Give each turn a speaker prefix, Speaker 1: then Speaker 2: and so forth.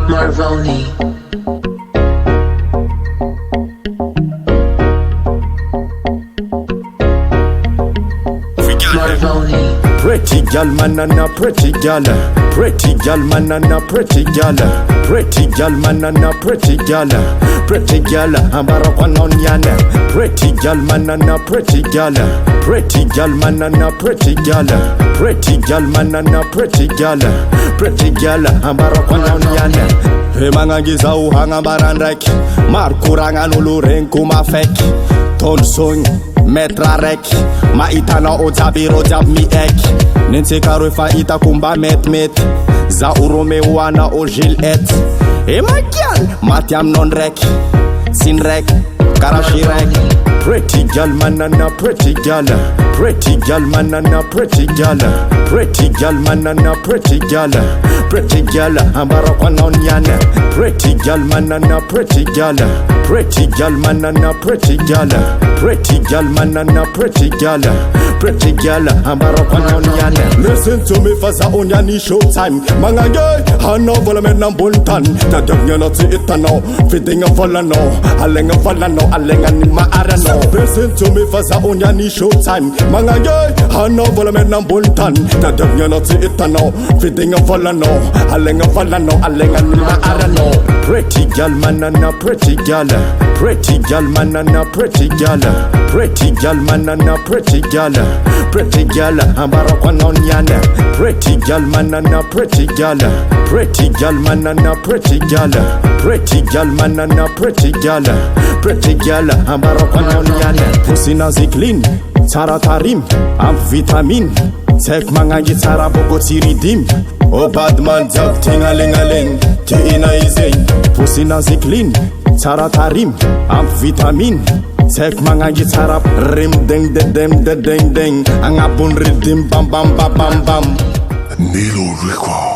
Speaker 1: Marvoni.
Speaker 2: Pretty girl, manana, pretty girl. Pretty girl, manana, pretty girl. Pretty girl, manana, pretty girl. Pretty girl, ambara kwanonyana. Pretty girl, manana, pretty girl. Pretty girl, manana, pretty girl. Pretty girl, manana, pretty girl. Pretty girl, ambara kwanonyana. Hemangangiza uhanga barandrek. Markurangan uluren kumafek. Tonsong metra rek. Ma itana o zabiro jab mi ek. Nense karo fa ita kumba met. Za urome wana o jil et. E ma gyal, matiam non rek. Sin rek, karashi rek. Pretty girl, manana, pretty girl. Pretty girl, manana, pretty girl. Pretty girl, manana, pretty girl. Pretty girl, ambara kwanonyana. Pretty girl, manana, pretty girl. Pretty girl, manana, pretty girl. Pretty girl, manana, pretty girl. Pretty girl, ambara kwanonyana. Listen to me fasa onyani showtime. Mangage, hano vola men nambuntan. Tadagnya na si itano, fitting a volano. Alenga volano, alenga ni maarano. Listen to me fasa onyani showtime. Mangage, hano vola men nambuntan. Tadagnya na si itano, fitting a volano. Alenga volano, alenga ni maarano. Pretty girl, manana, pretty girl. Pretty girl, manana, pretty girl. Pretty girl, manana, pretty girl. Pretty girl, ambara kwanonyana. Pretty girl, manana, pretty girl. Pretty girl, manana, pretty girl. Pretty girl, manana, pretty girl. Pretty girl, ambara kwanonyana. Pussy nazi clean, tsara tarim, am vitamin. Tek mangangi tsara boko tiridim. Oh bad man jab tingalingaling, ti ina izing. Pussy nazi clean, tsara tarim, am vitamin. Tek mangangi tsara rim ding ding ding ding. Angapun ridim bam bam bam bam bam.
Speaker 3: Nilo Recordz.